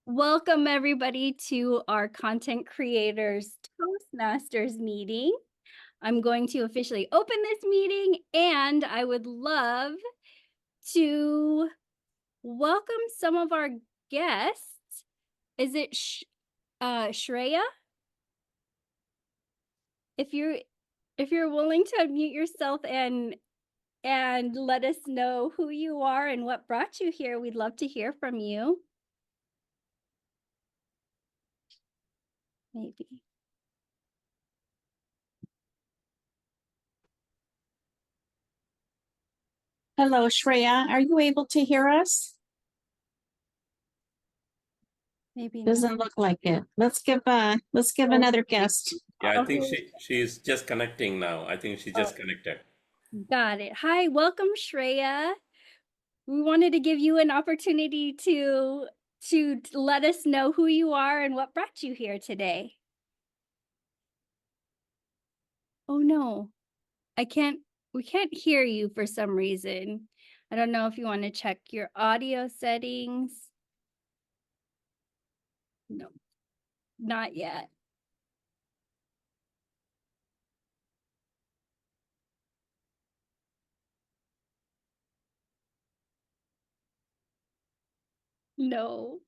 Welcome everybody to our content creators Toastmasters meeting. I'm going to officially open this meeting and I would love to welcome some of our guests. Is it Shreya? If you're willing to unmute yourself and let us know who you are and what brought you here, we'd love to hear from you. Maybe. Hello, Shreya. Are you able to hear us? Maybe Doesn't not. look like it. Let's give another guest. Yeah, I think she's just connecting now. I think she just connected. Got it. Hi, welcome, Shreya. We wanted to give you an opportunity to let us know who you are and what brought you here today. Oh no, we can't hear you for some reason. I don't know if you want to check your audio settings. No, not yet. No.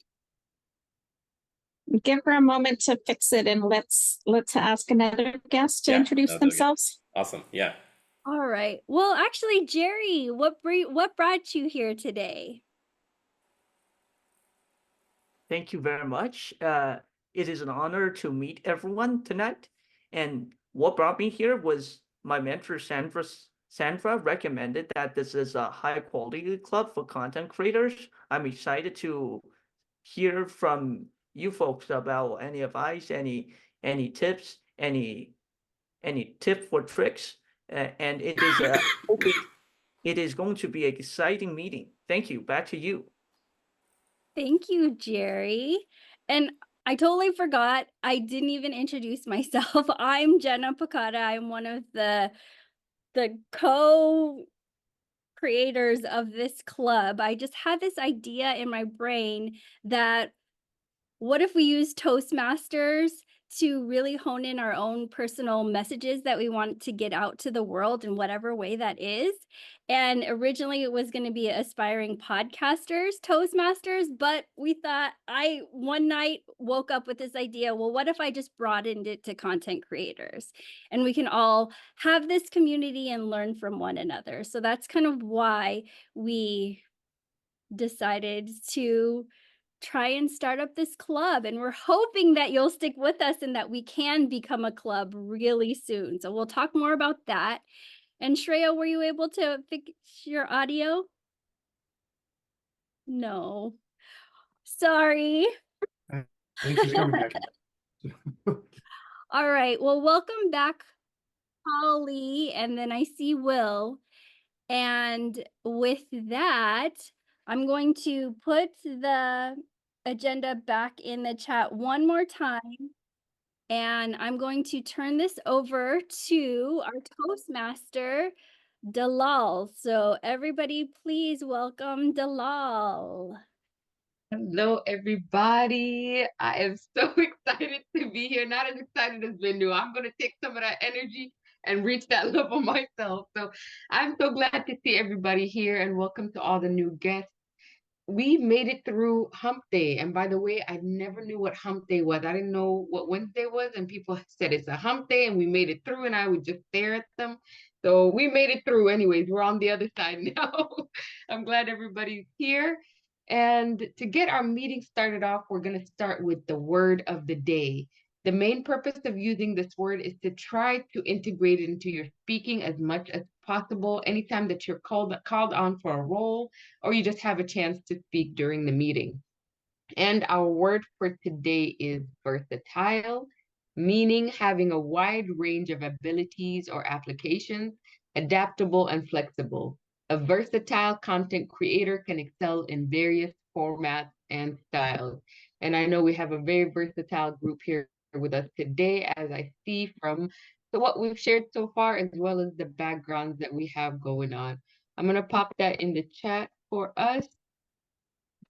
Give her a moment to fix it, and let's ask another guest to introduce themselves. Awesome. Yeah. All right. Well, actually, Jerry, what brought you here today? Thank you very much. It is an honor to meet everyone tonight. And what brought me here was my mentor, Sandra recommended that this is a high quality club for content creators. I'm excited to hear from you folks about any advice, any tips, any tip for tricks. And it is it is going to be an exciting meeting. Thank you. Back to you. Thank you, Jerry. And I totally forgot. I didn't even introduce myself. I'm Jenna Picata. I'm one of the co-creators of this club. I just had this idea in my brain that what if we use Toastmasters to really hone in our own personal messages that we want to get out to the world in whatever way that is. And originally it was going to be aspiring podcasters, Toastmasters, but we thought one night woke up with this idea, well, what if I just broadened it to content creators and we can all have this community and learn from one another. So that's kind of why we decided to try and start up this club, and we're hoping that you'll stick with us and that we can become a club really soon. So we'll talk more about that. And Shreya, were you able to fix your audio? No. Sorry. I think she's coming back. All right. Well, welcome back, Holly, and then I see Will. And with that, I'm going to put the agenda back in the chat one more time. And I'm going to turn this over to our Toastmaster, Dalal. So everybody, please welcome Dalal. Hello, everybody. I am so excited to be here. Not as excited as Bindu. I'm going to take some of that energy and reach that level myself. So I'm so glad to see everybody here, and welcome to all the new guests. We made it through hump day. And by the way, I never knew what hump day was. I didn't know what Wednesday was. And people said it's a hump day, and we made it through, and I would just stare at them. So we made it through anyways. We're on the other side now. I'm glad everybody's here. And to get our meeting started off, we're going to start with the word of the day. The main purpose of using this word is to try to integrate it into your speaking as much as possible anytime that you're called on for a role, or you just have a chance to speak during the meeting. And our word for today is versatile, meaning having a wide range of abilities or applications, adaptable and flexible. A versatile content creator can excel in various formats and styles. And I know we have a very versatile group here with us today, as I see from what we've shared so far, as well as the backgrounds that we have going on. I'm going to pop that in the chat for us.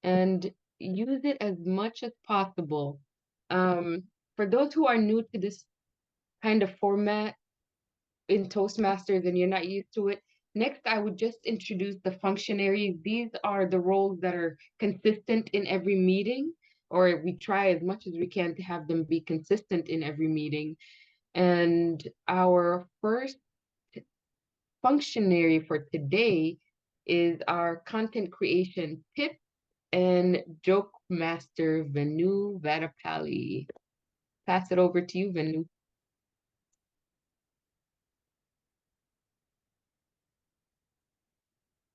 And use it as much as possible. For those who are new to this kind of format in Toastmasters and you're not used to it, next I would just introduce the functionaries. These are the roles that are consistent in every meeting, or we try as much as we can to have them be consistent in every meeting. And our first functionary for today is our content creation tip and joke master, Venu Vatapalli. Pass it over to you, Venu.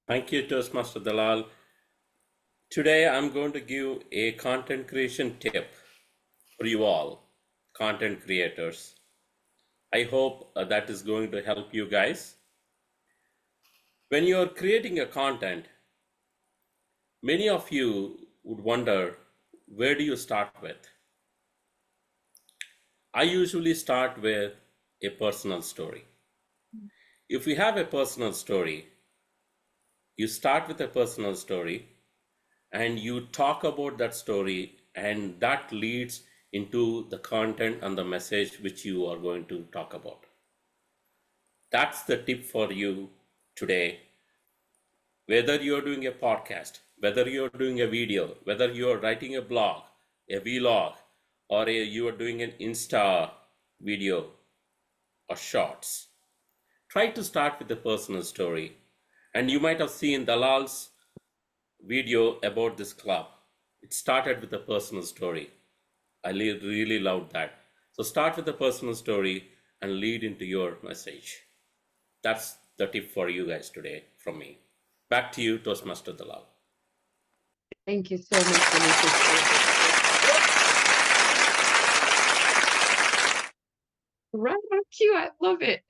Thank you, Toastmaster Dalal. Today, I'm going to give a content creation tip for you all, content creators. I hope that is going to help you guys. When you're creating a content, many of you would wonder, where do you start with? I usually start with a personal story. If you have a personal story, you start with a personal story and you talk about that story, and that leads into the content and the message which you are going to talk about. That's the tip for you today. Whether you're doing a podcast, whether you're doing a video, whether you're writing a blog, a vlog, or you are doing an Insta video or shorts, try to start with a personal story. And you might have seen Dalal's video about this club. It started with a personal story. I really loved that. So start with a personal story and lead into your message. That's the tip for you guys today from me. Back to you, Toastmaster Dalal. Thank you so much, Venu, for sharing. Right on cue. I love it.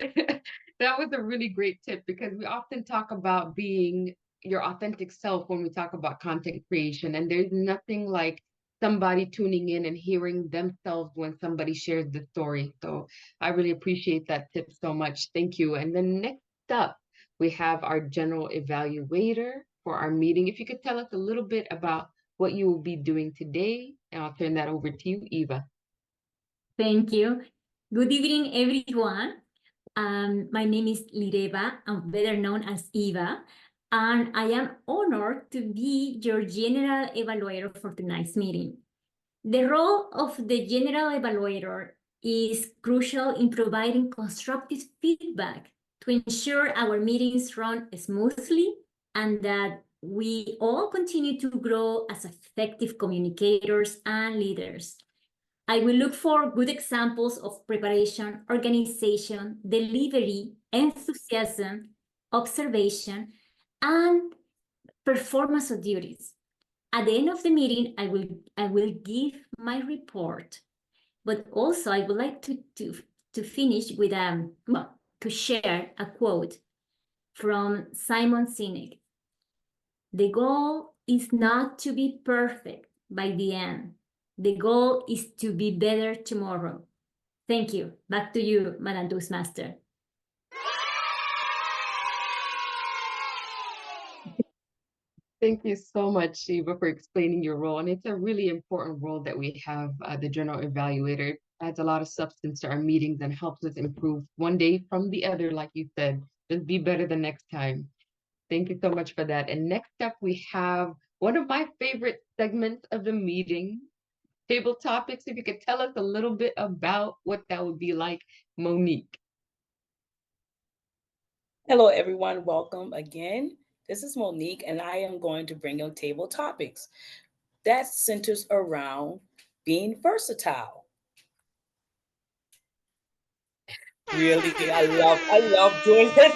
That was a really great tip because we often talk about being your authentic self when we talk about content creation. And there's nothing like somebody tuning in and hearing themselves when somebody shares the story. So I really appreciate that tip so much. Thank you. And then next up, we have our general evaluator for our meeting. If you could tell us a little bit about what you will be doing today, and I'll turn that over to you, Eva. Thank you. Good evening, everyone. My name is Lireva. I'm better known as Eva, and I am honored to be your general evaluator for tonight's meeting. The role of the general evaluator is crucial in providing constructive feedback to ensure our meetings run smoothly and that we all continue to grow as effective communicators and leaders. I will look for good examples of preparation, organization, delivery, enthusiasm, observation, and performance of duties. At the end of the meeting, I will give my report, but also I would like to finish with to share a quote from Simon Sinek. The goal is not to be perfect by the end. The goal is to be better tomorrow. Thank you. Back to you, Madam Toastmaster. Thank you so much, Shiva, for explaining your role. And it's a really important role that we have, the general evaluator. It adds a lot of substance to our meetings and helps us improve one day from the other, like you said. Just be better the next time. Thank you so much for that. And next up, we have one of my favorite segments of the meeting, table topics. If you could tell us a little bit about what that would be like, Monique. Hello, everyone. Welcome again. This is Monique, and I am going to bring you table topics that centers around being versatile. Really, I love doing this.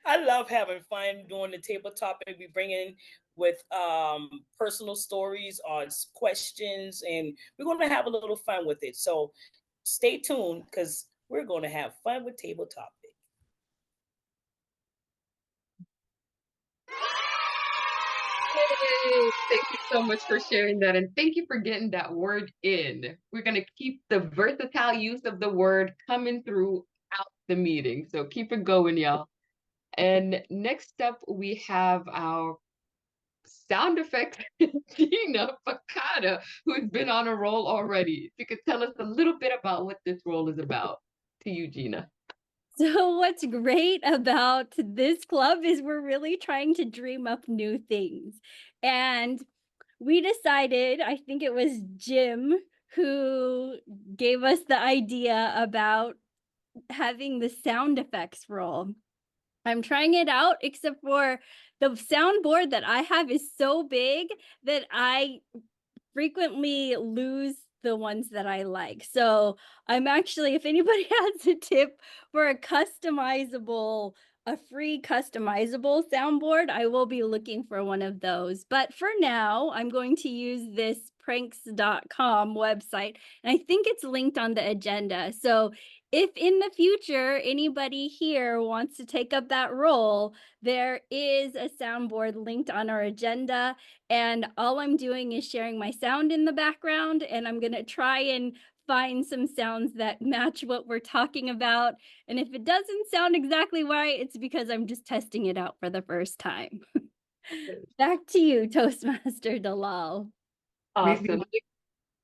I love having fun doing the table topic. We bring in with personal stories or questions, and we're going to have a little fun with it. So stay tuned because we're going to have fun with table topic. Thank you so much for sharing that. And thank you for getting that word in. We're going to keep the versatile use of the word coming throughout the meeting. So keep it going, y'all. And next up, we have our sound effects team Gina Fakata, who's been on a roll already. If you could tell us a little bit about what this role is about. To you, Gina. So what's great about this club is we're really trying to dream up new things. And we decided, I think it was Jim who gave us the idea about having the sound effects role. I'm trying it out, except for the soundboard that I have is so big that I frequently lose the ones that I like. So I'm actually, if anybody has a tip for a free customizable soundboard, I will be looking for one of those. But for now, I'm going to use this pranks.com website, and I think it's linked on the agenda. So if in the future anybody here wants to take up that role, there is a soundboard linked on our agenda. And all I'm doing is sharing my sound in the background, and I'm going to try and find some sounds that match what we're talking about. And if it doesn't sound exactly right, it's because I'm just testing it out for the first time. Back to you, Toastmaster Dalal. Awesome.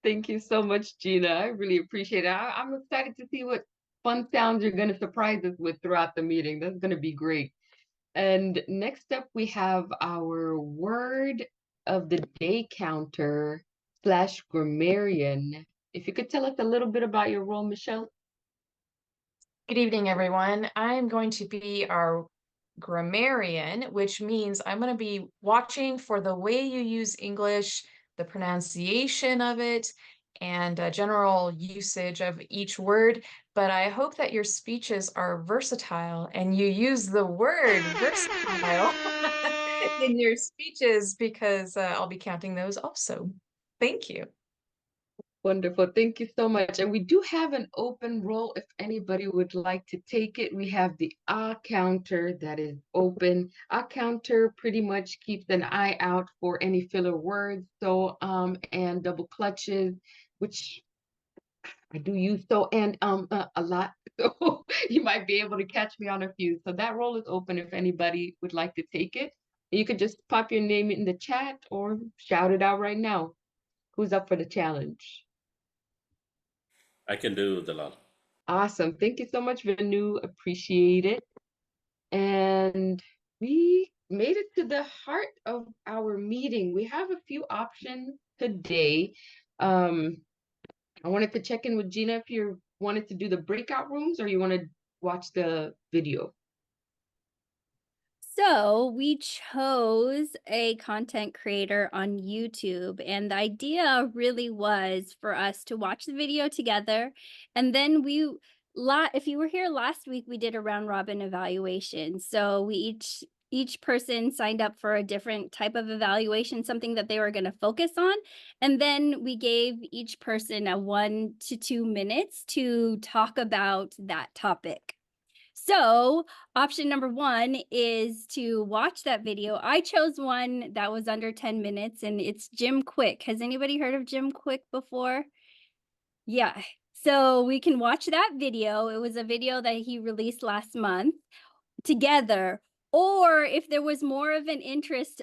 Thank you so much, Gina. I really appreciate it. I'm excited to see what fun sounds you're going to surprise us with throughout the meeting. That's going to be great. And next up, we have our word of the day counter / grammarian. If you could tell us a little bit about your role, Michelle. Good evening, everyone. I'm going to be our grammarian, which means I'm going to be watching for the way you use English, the pronunciation of it, and general usage of each word. But I hope that your speeches are versatile and you use the word versatile in your speeches, because I'll be counting those also. Thank you. Wonderful. Thank you so much. And we do have an open role if anybody would like to take it. We have the counter that is open. Counter pretty much keeps an eye out for any filler words. So, and double clutches, which I do use so, and a lot. So you might be able to catch me on a few. So that role is open if anybody would like to take it. You could just pop your name in the chat or shout it out right now. Who's up for the challenge? I can do Dalal. Awesome. Thank you so much, Vanu. Appreciate it. And we made it to the heart of our meeting. We have a few options today. I wanted to check in with Gina if you wanted to do the breakout rooms or you want to watch the video. So we chose a content creator on YouTube, and the idea really was for us to watch the video together. And then if you were here last week, we did a round robin evaluation. So we each person signed up for a different type of evaluation, something that they were going to focus on. And then we gave each person a 1 to 2 minutes to talk about that topic. So option number 1 is to watch that video. I chose one that was under 10 minutes, and it's Jim Quick. Has anybody heard of Jim Quick before? Yeah. So we can watch that video. It was a video that he released last month together. Or if there was more of an interest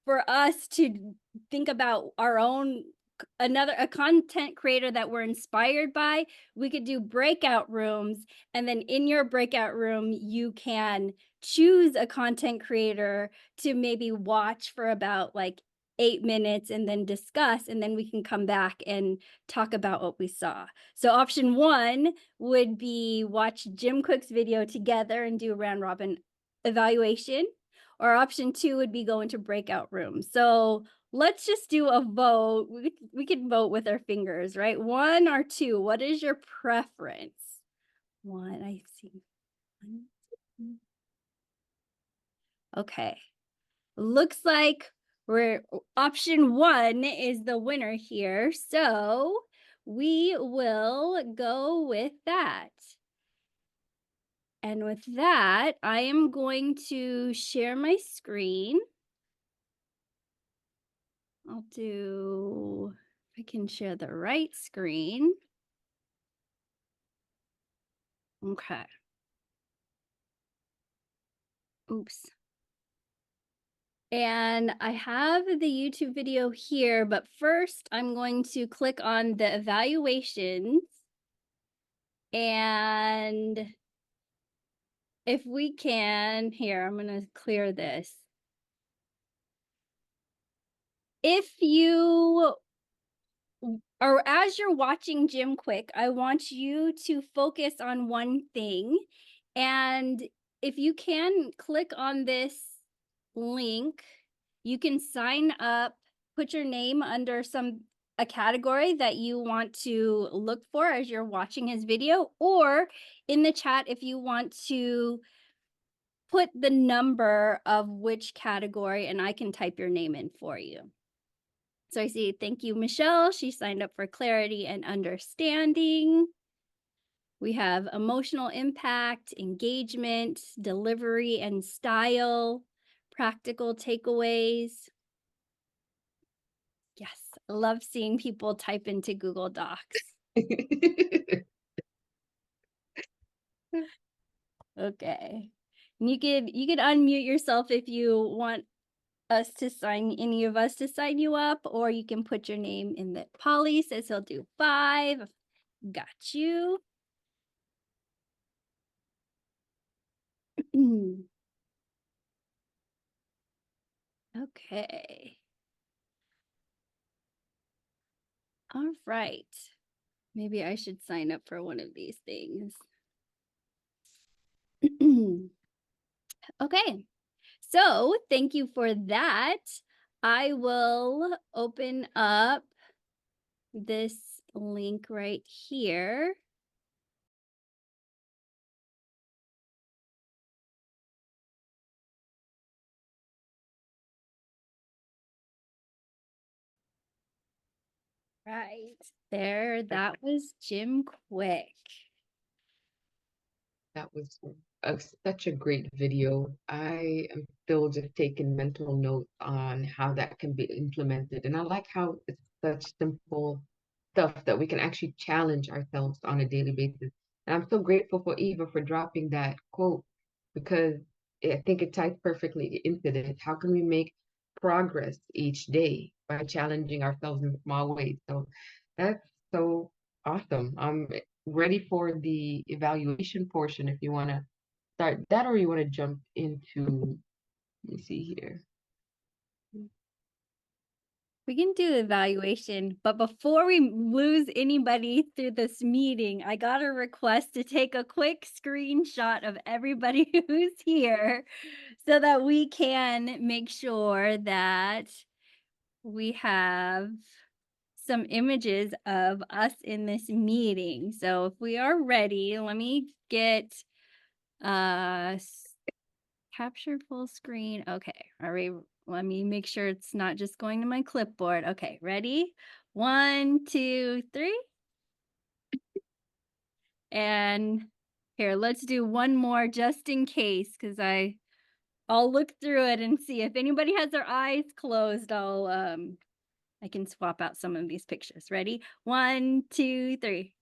for us to think about our own, a content creator that we're inspired by, we could do breakout rooms. And then in your breakout room, you can choose a content creator to maybe watch for about like 8 minutes and then discuss, and then we can come back and talk about what we saw. So option 1 would be watch Jim Quick's video together and do a round robin evaluation. Or option 2 would be go into breakout rooms. So let's just do a vote. We could vote with our fingers, right? 1 or 2. What is your preference? 1, I see. 1, 2. Okay. Looks like option 1 is the winner here. So we will go with that. And with that, I am going to share my screen. I'll do, if I can share the right screen. Okay. Oops. And I have the YouTube video here, but first I'm going to click on the evaluations. And if we can, here, I'm going to clear this. If you, or as you're watching Jim Quick, I want you to focus on one thing. And if you can click on this link, you can sign up, put your name under a category that you want to look for as you're watching his video, or in the chat if you want to put the number of which category, and I can type your name in for you. So I see, thank you, Michelle. She signed up for clarity and understanding. We have emotional impact, engagement, delivery and style, practical takeaways. Yes, I love seeing people type into Google Docs. Okay. And you could unmute yourself if you want us to sign, any of us to sign you up, or you can put your name in the Polly says he'll do 5. Got you. Okay. All right. Maybe I should sign up for one of these things. Okay. So thank you for that. I will open up this link right here. Right there, that was Jim Quick. That was such a great video. I am still just taking mental notes on how that can be implemented. And I like how it's such simple stuff that we can actually challenge ourselves on a daily basis. And I'm so grateful for Eva for dropping that quote because I think it ties perfectly into this. How can we make progress each day by challenging ourselves in small ways? So that's so awesome. I'm ready for the evaluation portion if you want to start that or you want to jump into, let me see here. We can do evaluation, but before we lose anybody through this meeting, I got a request to take a quick screenshot of everybody who's here so that we can make sure that we have some images of us in this meeting. So if we are ready, let me get capture full screen. Okay, all right. Let me make sure it's not just going to my clipboard. Okay, ready? 1, 2, 3. And here, let's do one more just in case, because I'll look through it and see if anybody has their eyes closed. I can swap out some of these pictures. Ready? 1, 2, 3.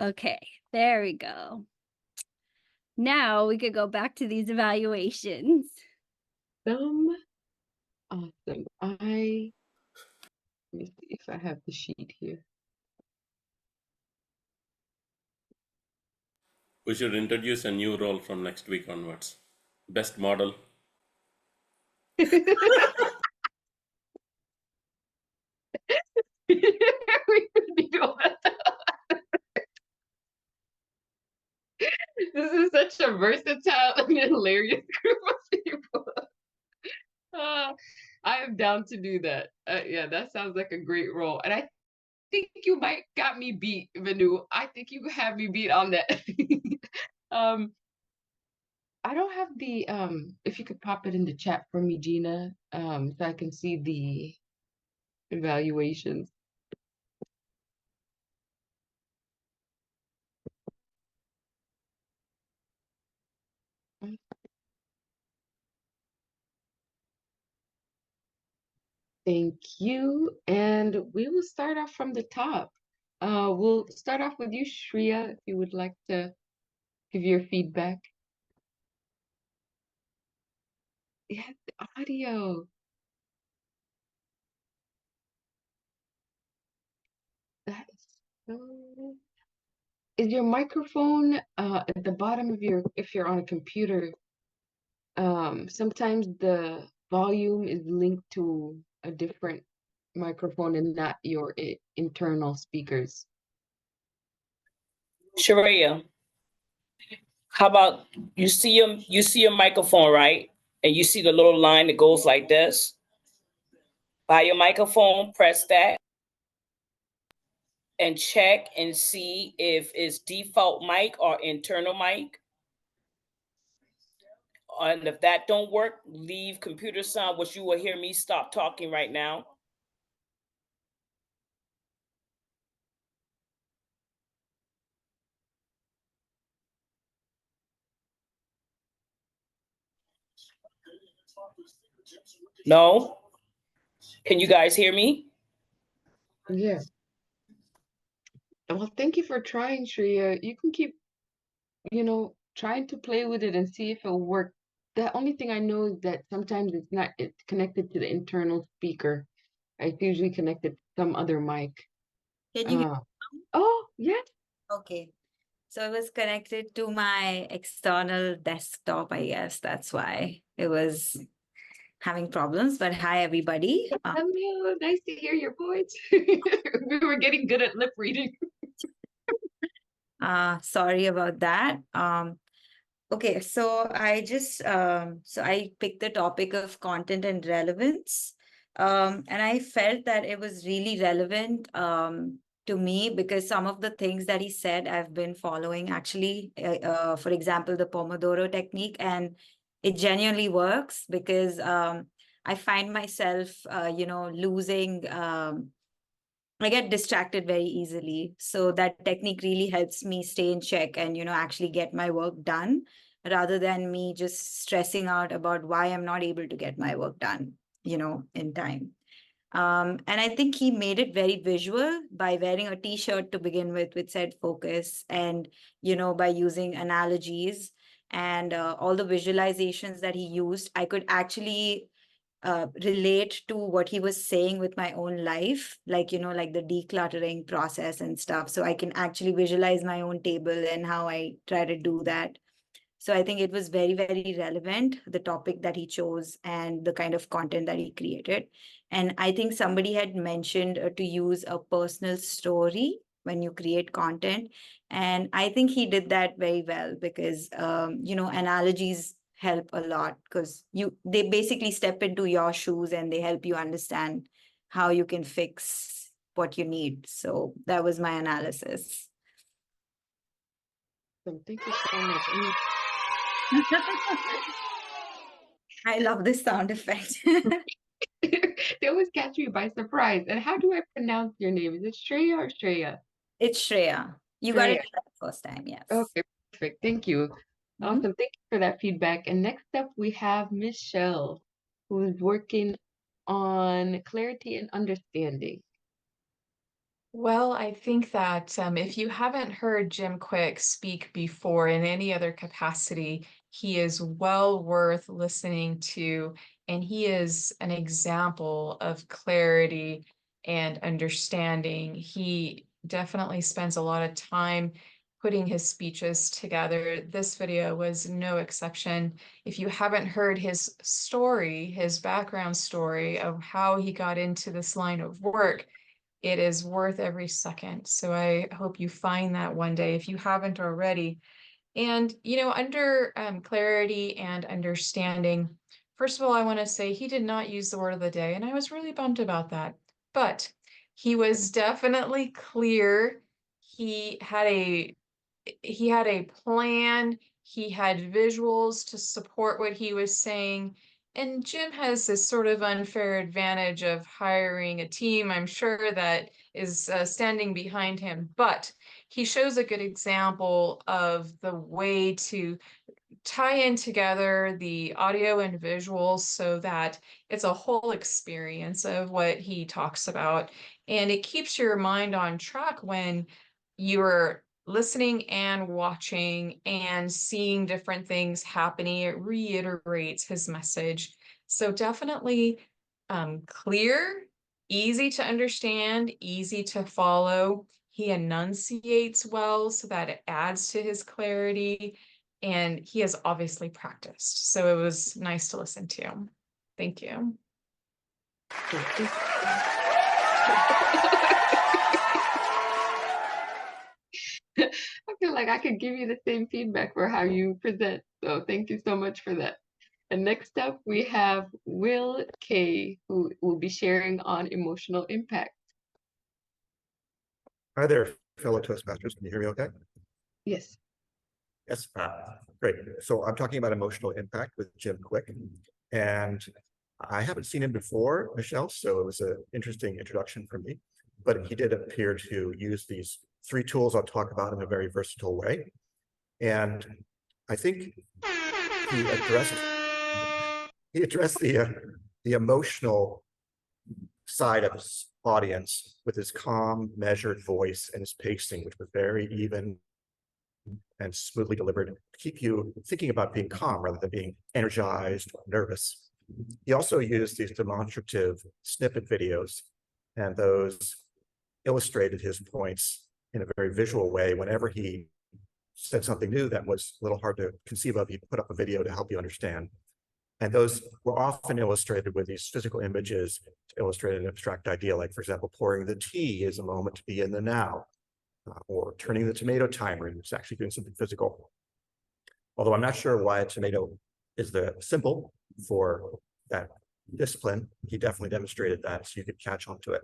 Okay, there we go. Now we could go back to these evaluations. Awesome. Let me see if I have the sheet here. We should introduce a new role from next week onwards. Best model. We need all that. This is such a versatile and hilarious group of people. I am down to do that. Yeah, that sounds like a great role. And I think you might got me beat, Vanu. I think you have me beat on that. I don't have the if you could pop it in the chat for me, Gina, so I can see the evaluations. Thank you. And we will start off from the top. We'll start off with you, Shreya, if you would like to give your feedback. Yeah, the audio. That is so. Is your microphone at the bottom of your, if you're on a computer, sometimes the volume is linked to a different microphone and not your internal speakers. Sharia, how about you see your microphone, right? And you see the little line that goes like this. By your microphone, press that and check and see if it's default mic or internal mic. And if that don't work, leave computer sound, which you will hear me stop talking right now. No? Can you guys hear me? Yeah. Well, thank you for trying, Shreya. You can keep, trying to play with it and see if it'll work. The only thing I know is that sometimes it's connected to the internal speaker. It's usually connected to some other mic. Can you hear Uh, me? oh, yeah. Okay. So it was connected to my external desktop, I guess. That's why it was having problems. But hi, everybody. Hello, nice to hear your voice. We were getting good at lip reading. Sorry about that. Okay, so I picked the topic of content and relevance. And I felt that it was really relevant to me because some of the things that he said I've been following actually, for example, the Pomodoro technique, and it genuinely works because I find myself, losing. I get distracted very easily. So that technique really helps me stay in check and, actually get my work done rather than me just stressing out about why I'm not able to get my work done, in time. And I think he made it very visual by wearing a t-shirt to begin with, which said focus, and, by using analogies and all the visualizations that he used, I could actually relate to what he was saying with my own life, like, like the decluttering process and stuff. So I can actually visualize my own table and how I try to do that. So I think it was very, very relevant, the topic that he chose and the kind of content that he created. And I think somebody had mentioned to use a personal story when you create content. And I think he did that very well because, analogies help a lot because they basically step into your shoes and they help you understand how you can fix what you need. So that was my analysis. So thank you so much. I love this sound effect. They always catch me by surprise. And how do I pronounce your name? Is it Shreya or Shreya? It's Shreya. You got it right the first time, yes. Okay, perfect. Thank you. Awesome. Thank you for that feedback. And next up, we have Michelle, who is working on clarity and understanding. Well, I think that if you haven't heard Jim Quick speak before in any other capacity, he is well worth listening to, and he is an example of clarity and understanding. He definitely spends a lot of time putting his speeches together. This video was no exception. If you haven't heard his story, his background story of how he got into this line of work, it is worth every second. So I hope you find that one day if you haven't already. And, under clarity and understanding, first of all, I want to say he did not use the word of the day, and I was really bummed about that. But he was definitely clear. He had a plan. He had visuals to support what he was saying. And Jim has this sort of unfair advantage of hiring a team, I'm sure, that is standing behind him. But he shows a good example of the way to tie in together the audio and visuals so that it's a whole experience of what he talks about. And it keeps your mind on track when you're listening and watching and seeing different things happening. It reiterates his message. So definitely clear, easy to understand, easy to follow. He enunciates well so that it adds to his clarity. And he has obviously practiced. So it was nice to listen to. Thank you. I feel like I could give you the same feedback for how you present. So thank you so much for that. And next up, we have Will K, who will be sharing on emotional impact. Hi there, fellow Toastmasters. Can you hear me okay? Yes. Yes, great. So I'm talking about emotional impact with Jim Quick, and I haven't seen him before, Michelle, so it was an interesting introduction for me. But he did appear to use these 3 tools I'll talk about in a very versatile way. And I think he addressed the emotional side of his audience with his calm, measured voice and his pacing, which was very even and smoothly delivered to keep you thinking about being calm rather than being energized or nervous. He also used these demonstrative snippet videos, and those illustrated his points in a very visual way. Whenever he said something new that was a little hard to conceive of, he put up a video to help you understand. And those were often illustrated with these physical images to illustrate an abstract idea, like, for example, pouring the tea is a moment to be in the now, or turning the tomato timer, and it's actually doing something physical. Although I'm not sure why a tomato is the symbol for that discipline, he definitely demonstrated that, so you could catch on to it.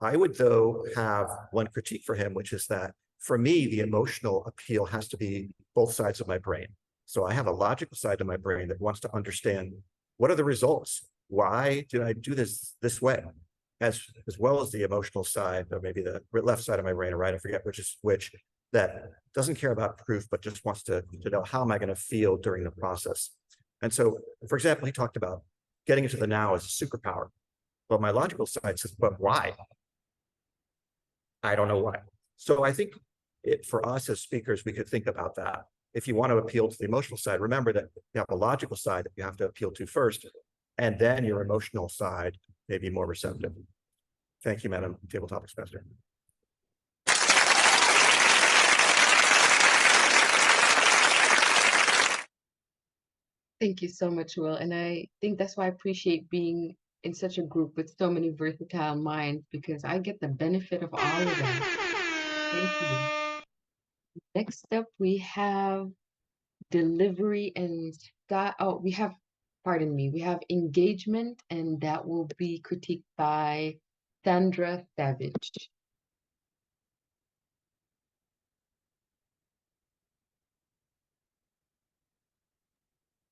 I would, though, have one critique for him, which is that for me, the emotional appeal has to be both sides of my brain. So I have a logical side of my brain that wants to understand what are the results? Why did I do this way? As well as the emotional side, or maybe the left side of my brain, or right, I forget which is which, that doesn't care about proof, but just wants to know, how am I going to feel during the process? And so, for example, he talked about getting into the now as a superpower. Well, my logical side says, but why? I don't know why. So I think for us as speakers, we could think about that. If you want to appeal to the emotional side, remember that you have a logical side that you have to appeal to first, and then your emotional side may be more receptive. Thank you, Madam Tabletop Master. Thank you so much, Will. And I think that's why I appreciate being in such a group with so many versatile minds, because I get the benefit of all of that. Thank you. Next up, we have delivery and we have, pardon me, we have engagement, and that will be critiqued by Sandra Savage.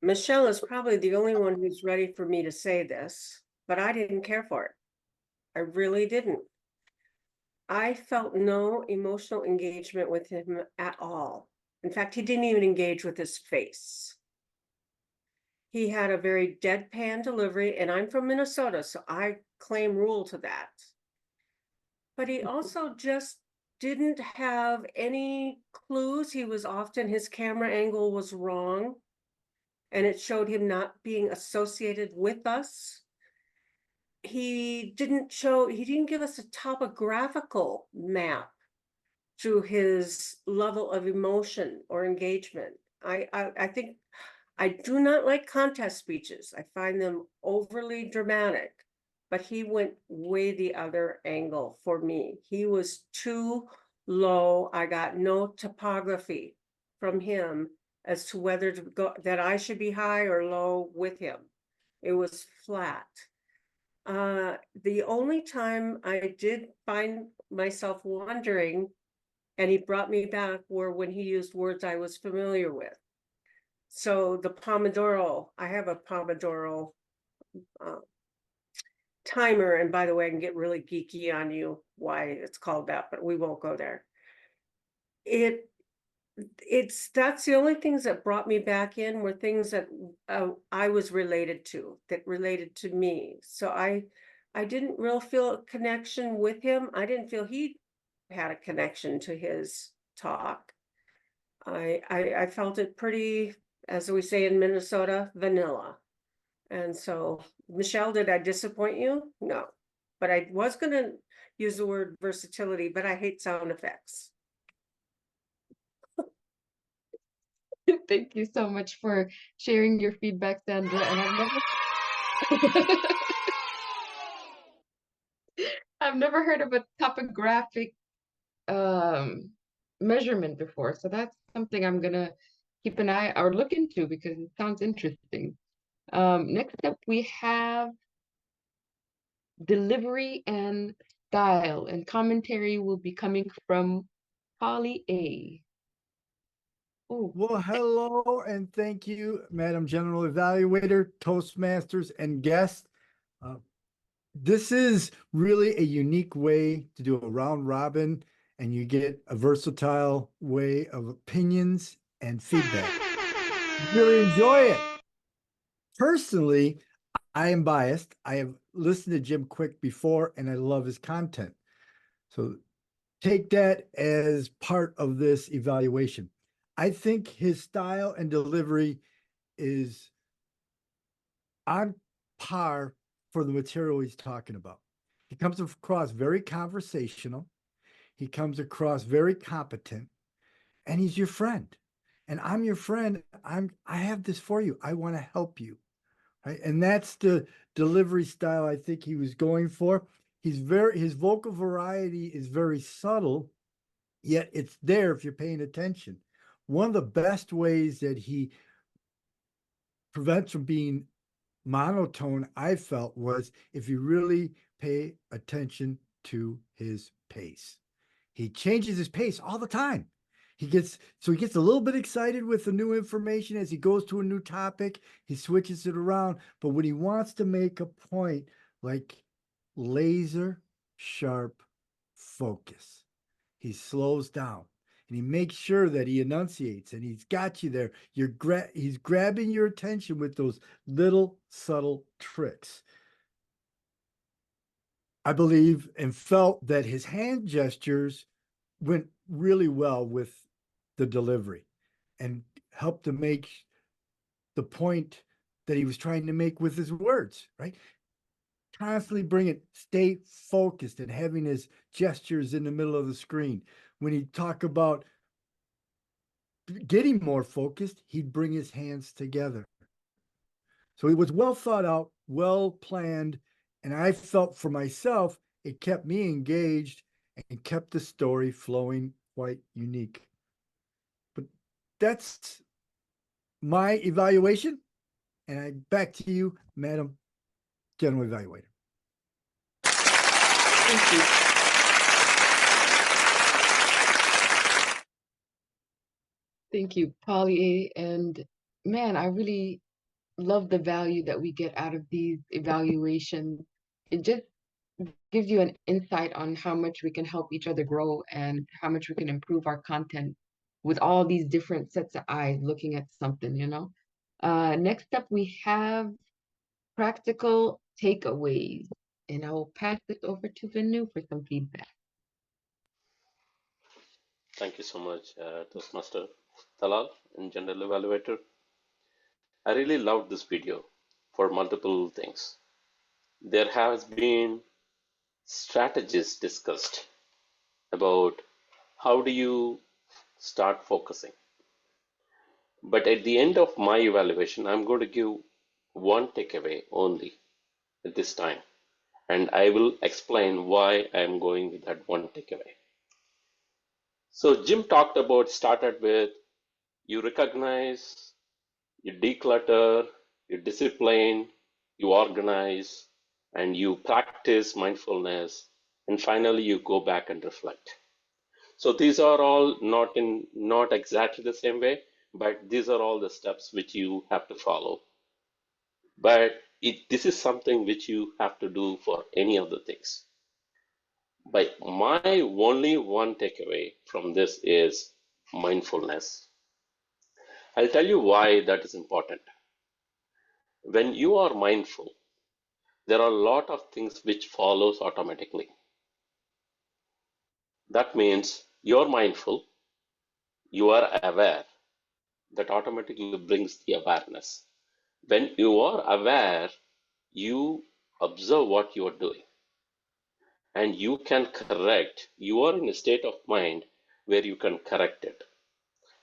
Michelle is probably the only one who's ready for me to say this, but I didn't care for it. I really didn't. I felt no emotional engagement with him at all. In fact, he didn't even engage with his face. He had a very deadpan delivery, and I'm from Minnesota, so I claim rule to that. But he also just didn't have any clues. His camera angle was wrong, and it showed him not being associated with us. He didn't give us a topographical map to his level of emotion or engagement. I think I do not like contest speeches. I find them overly dramatic, but he went way the other angle for me. He was too low. I got no topography from him as to whether to go, that I should be high or low with him. It was flat. The only time I did find myself wondering, and he brought me back, were when he used words I was familiar with. So the Pomodoro, I have a Pomodoro timer, and by the way, I can get really geeky on you why it's called that, but we won't go there. That's the only things that brought me back in were things that I was related to, that related to me. So I didn't really feel a connection with him. I didn't feel he had a connection to his talk. I felt it pretty, as we say in Minnesota, vanilla. And so, Michelle, did I disappoint you? No. But I was going to use the word versatility, but I hate sound effects. Thank you so much for sharing your feedback, Sandra. And I've never heard of a topographic measurement before. So that's something I'm gonna keep an eye or look into because it sounds interesting. Next up, we have delivery and style, and commentary will be coming from Polly A. Oh, Well, hello and thank you, Madam General Evaluator, Toastmasters, and guests. This is really a unique way to do a round robin, and you get a versatile way of opinions and feedback. Really enjoy it. Personally, I am biased. I have listened to Jim Quick before, and I love his content. So take that as part of this evaluation. I think his style and delivery is on par for the material he's talking about. He comes across very conversational. He comes across very competent, and he's your friend. And I'm your friend. I have this for you. I want to help you. Right? And that's the delivery style I think he was going for. His vocal variety is very subtle, yet it's there if you're paying attention. One of the best ways that he prevents from being monotone, I felt, was if you really pay attention to his pace. He changes his pace all the time. He gets a little bit excited with the new information as he goes to a new topic. He switches it around. But when he wants to make a point, like laser sharp focus, he slows down and he makes sure that he enunciates and he's got you there. He's grabbing your attention with those little subtle tricks. I believe and felt that his hand gestures went really well with the delivery and helped to make the point that he was trying to make with his words, right? Constantly stay focused and having his gestures in the middle of the screen. When he talk about getting more focused, he'd bring his hands together. So it was well thought out, well planned, and I felt for myself, it kept me engaged and kept the story flowing quite unique. But that's my evaluation, and back to you, Madam General Evaluator. thank you. Thank you, Polly A. And man, I really love the value that we get out of these evaluations. It just gives you an insight on how much we can help each other grow and how much we can improve our content with all these different sets of eyes looking at something, you know? Next up, we have practical takeaways. And I will pass this over to Vinu for some feedback. Thank you so much, Toastmaster Talal and General Evaluator. I really loved this video for multiple things. There has been strategies discussed about how do you start focusing. But at the end of my evaluation, I'm going to give one takeaway only at this time. And I will explain why I'm going with that one takeaway. So Jim started with you recognize, you declutter, you discipline, you organize, and you practice mindfulness, and finally you go back and reflect. So these are all not exactly the same way, but these are all the steps which you have to follow. But this is something which you have to do for any of the things. But my only one takeaway from this is mindfulness. I'll tell you why that is important. When you are mindful, there are a lot of things which follows automatically. That means you're mindful, you are aware, that automatically brings the awareness. When you are aware, you observe what you are doing and you can correct. You are in a state of mind where you can correct it,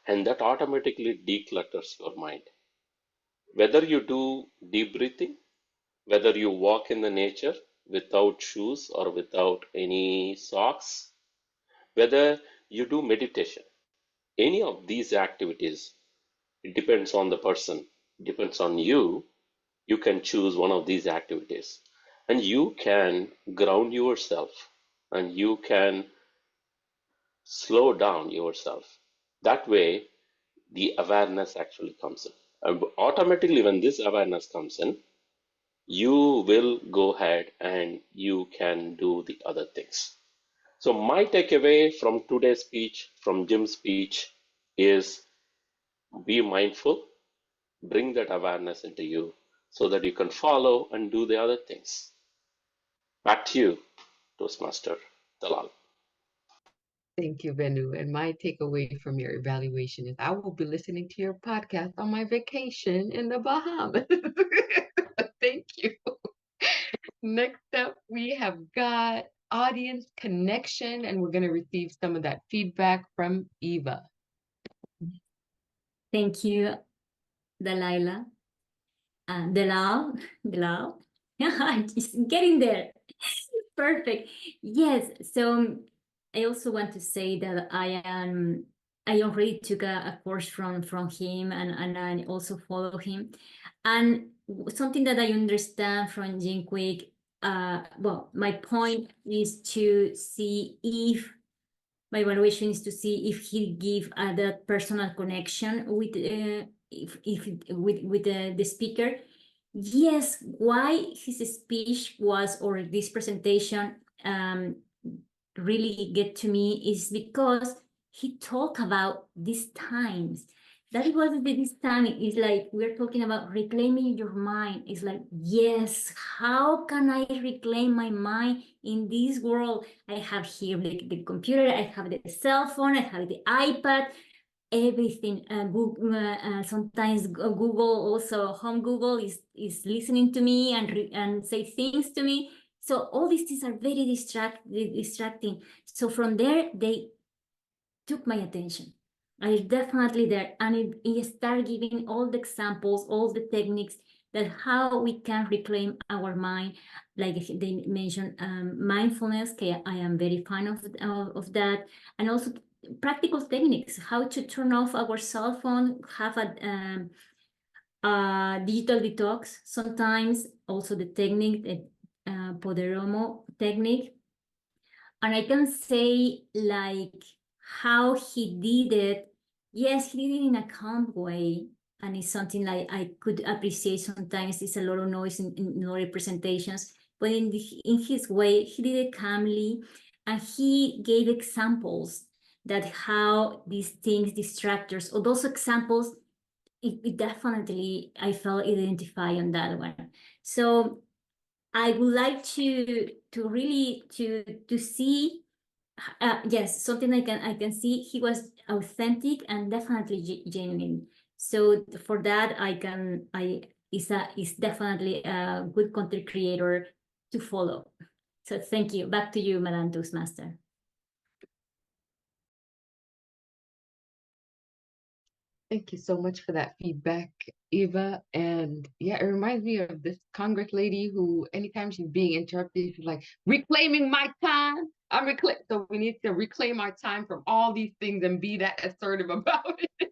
and that automatically declutters your mind. Whether you do deep breathing, whether you walk in the nature without shoes or without any socks, whether you do meditation, any of these activities, it depends on the person, depends on you. You can choose one of these activities and you can ground yourself and you can slow down yourself. That way, the awareness actually comes in. And automatically, when this awareness comes in, you will go ahead and you can do the other things. So my takeaway from today's speech, from Jim's speech, is be mindful, bring that awareness into you so that you can follow and do the other things. Back to you, Toastmaster Dalal. Thank you, Venu. And my takeaway from your evaluation is I will be listening to your podcast on my vacation in the Bahamas. Thank you. Next up, we have got audience connection, and we're going to receive some of that feedback from Eva. Thank you, Dalila. Dalal. Just getting there. Perfect. Yes. So I also want to say that I already took a course from him and I also follow him. And something that I understand from Jim Quick, well, my point is to see if my evaluation is to see if he give that personal connection with with the speaker. Yes, why his speech was or this presentation really get to me is because he talked about these times. That was this time is like we're talking about reclaiming your mind. It's like, yes, how can I reclaim my mind in this world? I have here the computer, I have the cell phone, I have the iPad, everything. Google, sometimes Google, also home Google is listening to me and say things to me. So all these things are very distracting. So from there, they took my attention. I definitely there, and it started giving all the examples, all the techniques that how we can reclaim our mind. Like they mentioned, mindfulness. Okay, I am very fan of that, and also practical techniques, how to turn off our cell phone, have a digital detox. Sometimes also the technique, the Poderomo technique. And I can say like how he did it. Yes, he did it in a calm way. And it's something like I could appreciate sometimes. It's a lot of noise in our presentations, but in his way, he did it calmly. And he gave examples that how these things, distractors, or those examples, it definitely, I felt identified on that one. So I would like to really to see, yes, something I can see. He was authentic and definitely genuine. So for that, is definitely a good content creator to follow. So thank you. Back to you, Madam Toastmaster. Thank you so much for that feedback, Eva. And yeah, it reminds me of this Congress lady who, anytime she's being interrupted, she's like, reclaiming my time. So we need to reclaim our time from all these things and be that assertive about it.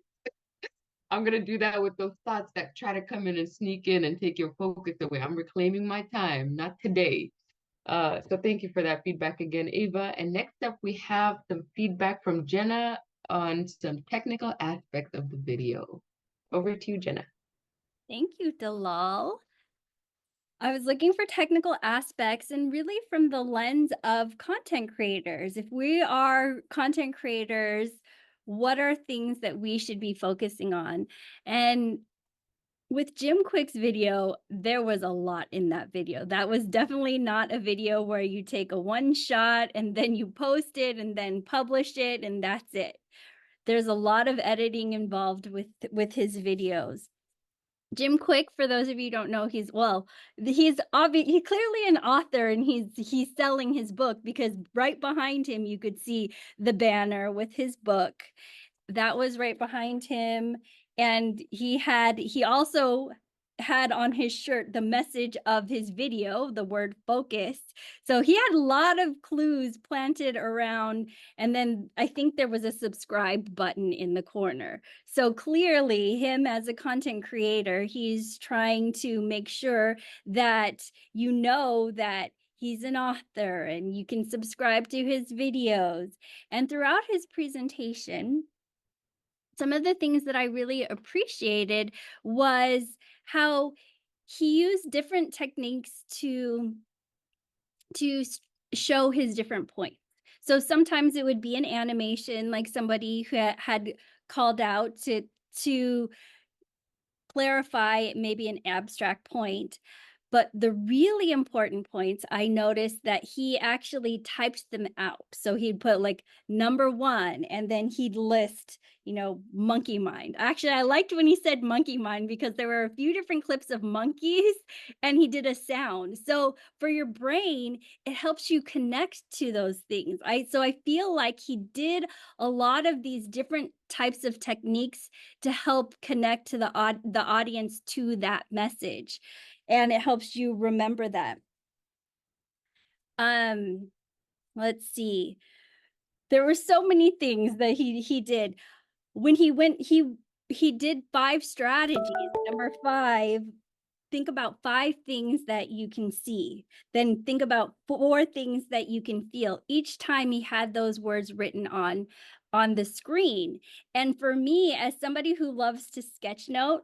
I'm going to do that with those thoughts that try to come in and sneak in and take your focus away. I'm reclaiming my time, not today. So thank you for that feedback again, Eva. And next up, we have some feedback from Jenna on some technical aspects of the video. Over to you, Jenna. Thank you, Dalal. I was looking for technical aspects and really from the lens of content creators. If we are content creators, what are things that we should be focusing on? And with Jim Quick's video, there was a lot in that video. That was definitely not a video where you take a one shot and then you post it and then publish it and that's it. There's a lot of editing involved with his videos. Jim Quick, for those of you who don't know, he's he's clearly an author, and he's selling his book, because right behind him you could see the banner with his book. That was right behind him. And he also had on his shirt the message of his video, the word focus. So he had a lot of clues planted around. And then I think there was a subscribe button in the corner. So clearly, him as a content creator, he's trying to make sure that you know that he's an author and you can subscribe to his videos. And throughout his presentation, some of the things that I really appreciated was how he used different techniques to show his different points. So sometimes it would be an animation, like somebody who had called out to clarify maybe an abstract point. But the really important points, I noticed that he actually typed them out. So he'd put like number 1, and then he'd list, monkey mind. Actually, I liked when he said monkey mind, because there were a few different clips of monkeys and he did a sound. So for your brain, it helps you connect to those things. So I feel like he did a lot of these different types of techniques to help connect to the audience to that message. And it helps you remember that. Let's see. There were so many things that he did. When he did 5 strategies. Number 5, think about 5 things that you can see. Then think about 4 things that you can feel. Each time he had those words written on the screen. And for me, as somebody who loves to sketch note,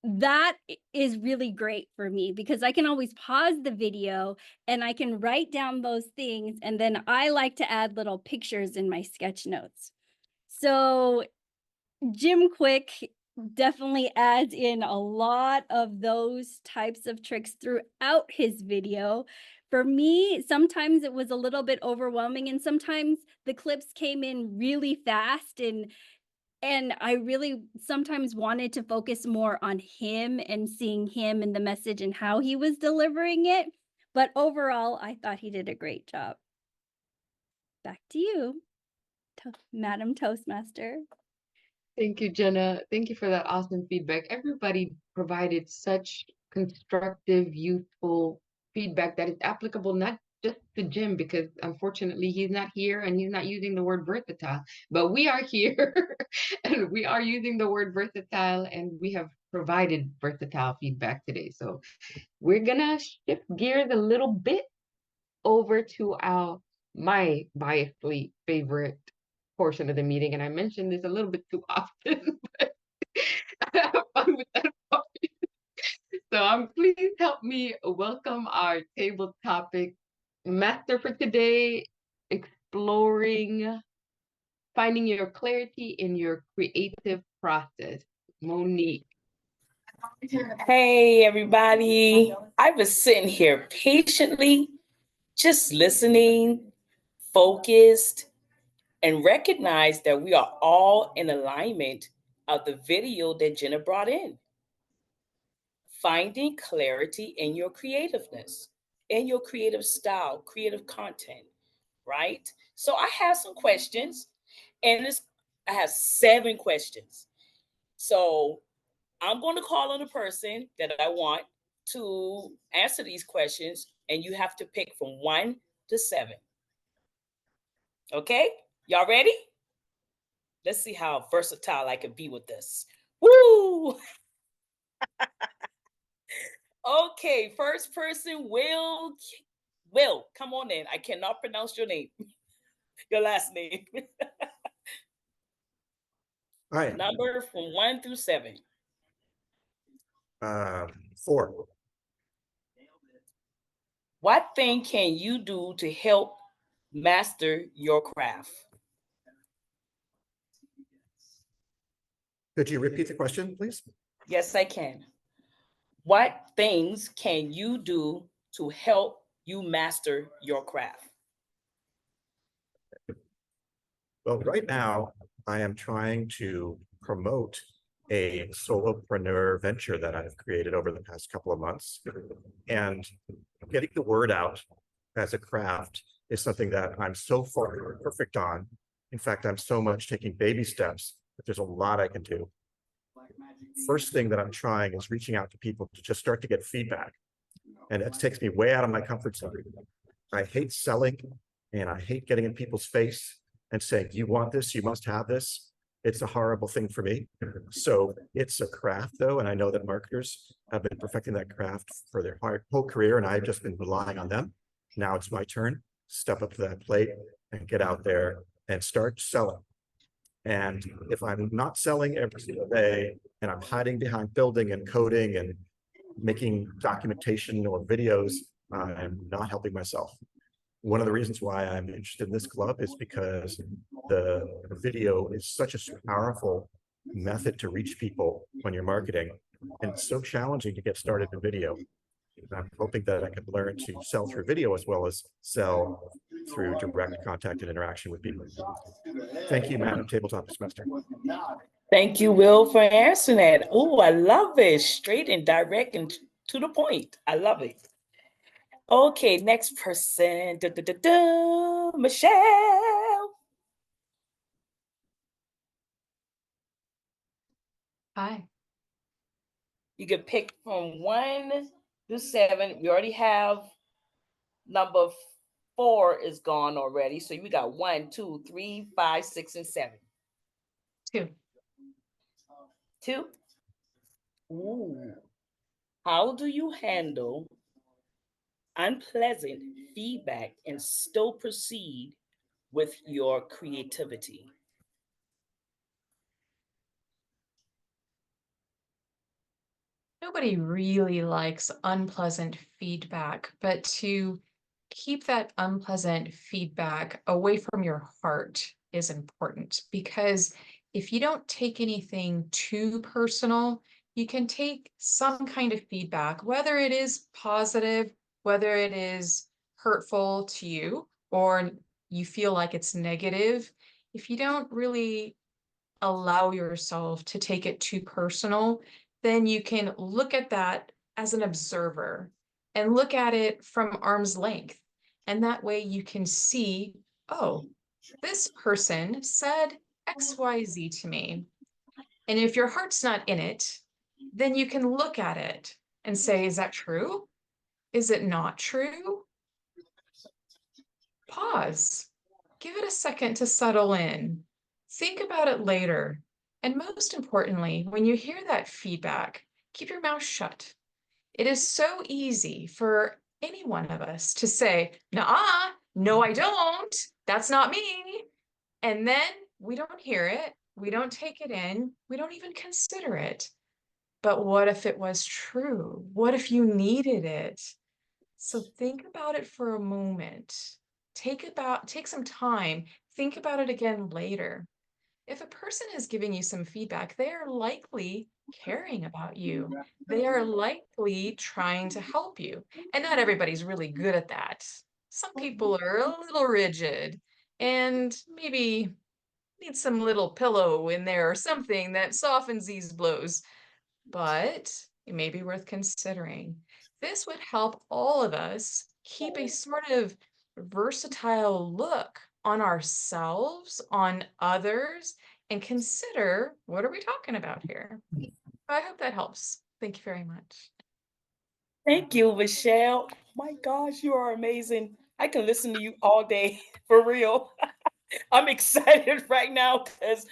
that is really great for me, because I can always pause the video and I can write down those things. And then I like to add little pictures in my sketch notes. So Jim Quick definitely adds in a lot of those types of tricks throughout his video. For me, sometimes it was a little bit overwhelming, and sometimes the clips came in really fast, and I really sometimes wanted to focus more on him and seeing him and the message and how he was delivering it. But overall, I thought he did a great job. Back to you, Madam Toastmaster. Thank you, Jenna. Thank you for that awesome feedback. Everybody provided such constructive, useful feedback that is applicable not just to Jim, because unfortunately he's not here and he's not using the word versatile, but we are here and we are using the word versatile, and we have provided versatile feedback today. So we're gonna shift gears a little bit over to my biasly favorite portion of the meeting, and I mentioned this a little bit too often, but I have fun with that part. So please help me welcome our table topic master for today, exploring finding your clarity in your creative process. Monique. Hey, everybody. I was sitting here patiently, just listening, focused, and recognized that we are all in alignment of the video that Jenna brought in. Finding clarity in your creativeness, in your creative style, creative content, right? So I have some questions, and I have 7 questions. So I'm going to call on the person that I want to answer these questions, and you have to pick from 1 to 7. Okay? Y'all ready? Let's see how versatile I can be with this. Woo! Okay, first person, Will. Will, come on in. I cannot pronounce your name, your last name. All right. Number from 1 through 7. 4. What thing can you do to help master your craft? Could you repeat the question, please? Yes, I can. What things can you do to help you master your craft? Well, right now I am trying to promote a solopreneur venture that I've created over the past couple of months. And getting the word out as a craft is something that I'm so far perfect on. In fact, I'm so much taking baby steps that there's a lot I can do. First thing that I'm trying is reaching out to people to just start to get feedback. And it takes me way out of my comfort zone. I hate selling and I hate getting in people's face and saying, you want this, you must have this. It's a horrible thing for me. So it's a craft though. And I know that marketers have been perfecting that craft for their whole career. And I've just been relying on them. Now it's my turn, step up to that plate and get out there and start selling. And if I'm not selling every single day and I'm hiding behind building and coding and making documentation or videos, I'm not helping myself. One of the reasons why I'm interested in this club is because the video is such a powerful method to reach people when you're marketing. And it's so challenging to get started in video. I'm hoping that I can learn to sell through video as well as sell through direct contact and interaction with people. Thank you, Madam Tabletop Toastmaster. Thank you, Will, for answering that. Oh, I love it. Straight and direct and to the point. I love it. Okay, next person. Michelle. Hi. You can pick from 1 to 7. We already have number 4 is gone already. So we got 1, 2, 3, 5, 6, and 7. 2. 2. Ooh. How do you handle unpleasant feedback and still proceed with your creativity? Nobody really likes unpleasant feedback, but to keep that unpleasant feedback away from your heart is important, because if you don't take anything too personal, you can take some kind of feedback, whether it is positive, whether it is hurtful to you, or you feel like it's negative. If you don't really allow yourself to take it too personal, then you can look at that as an observer and look at it from arm's length. And that way you can see, oh, this person said XYZ to me. And if your heart's not in it, then you can look at it and say, is that true? Is it not true? Pause. Give it a second to settle in. Think about it later. And most importantly, when you hear that feedback, keep your mouth shut. It is so easy for any one of us to say, nah, no, I don't. That's not me. And then we don't hear it. We don't take it in. We don't even consider it. But what if it was true? What if you needed it? So think about it for a moment. Take some time, think about it again later. If a person is giving you some feedback, they are likely caring about you. They are likely trying to help you. And not everybody's really good at that. Some people are a little rigid and maybe need some little pillow in there or something that softens these blows. But it may be worth considering. This would help all of us keep a sort of versatile look on ourselves, on others, and consider, what are we talking about here? I hope that helps. Thank you very much. Thank you, Michelle. Oh my gosh, you are amazing. I can listen to you all day, for real. I'm excited right now because,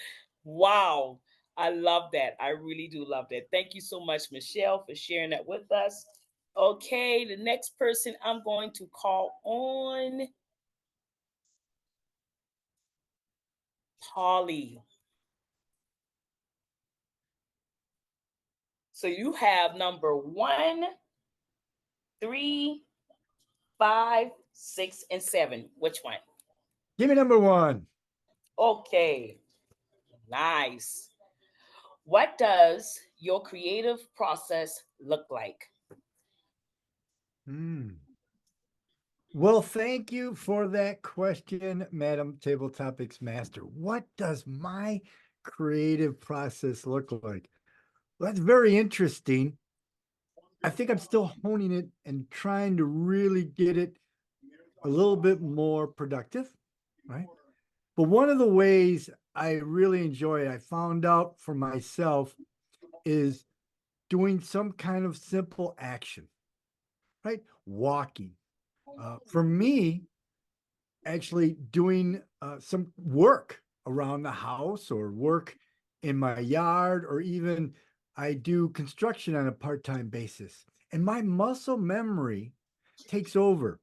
wow, I love that. I really do love that. Thank you so much, Michelle, for sharing that with us. Okay, the next person I'm going to call on, Polly. So you have number 1, 3, 5, 6, and 7. Which one? Give me number 1. Okay, nice. What does your creative process look like? Well, thank you for that question, Madam Table Topics Master. What does my creative process look like? Well, that's very interesting. I think I'm still honing it and trying to really get it a little bit more productive, right? But one of the ways I really enjoy it, I found out for myself, is doing some kind of simple action, right? Walking. For me, actually doing some work around the house or work in my yard, or even I do construction on a part-time basis. And my muscle memory takes over,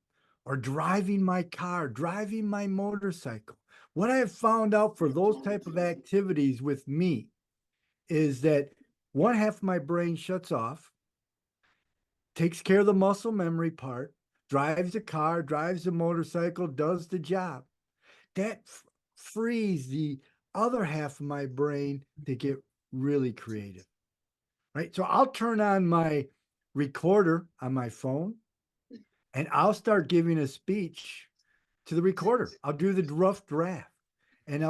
or driving my car, driving my motorcycle. What I have found out for those type of activities with me is that one half of my brain shuts off, takes care of the muscle memory part, drives the car, drives the motorcycle, does the job. That frees the other half of my brain to get really creative, right? So I'll turn on my recorder on my phone and I'll start giving a speech to the recorder. I'll do the rough draft, and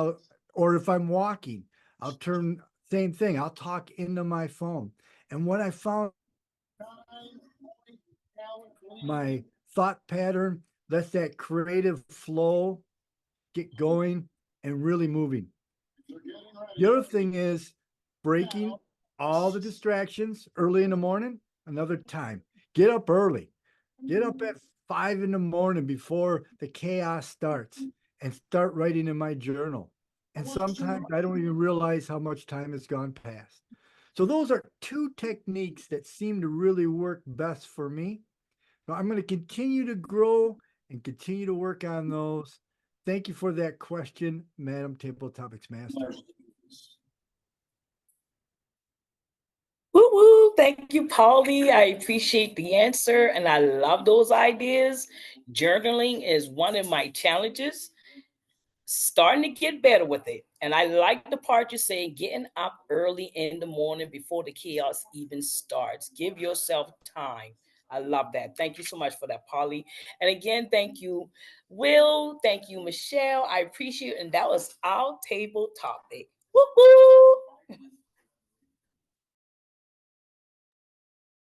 or if I'm walking, I'll turn, same thing. I'll talk into my phone. And what I found, my thought pattern lets that creative flow get going and really moving. The other thing is breaking all the distractions early in the morning. Another time, get up early, get up at 5 in the morning before the chaos starts, and start writing in my journal. And sometimes I don't even realize how much time has gone past. So those are two techniques that seem to really work best for me. So I'm going to continue to grow and continue to work on those. Thank you for that question, Madam Table Topics Master. Woo woo! Thank you, Paulie. I appreciate the answer and I love those ideas. Journaling is one of my challenges. Starting to get better with it. And I like the part you say, getting up early in the morning before the chaos even starts. Give yourself time. I love that. Thank you so much for that, Polly. And again, thank you, Will. Thank you, Michelle. I appreciate it. And that was our table topic. Woo-hoo!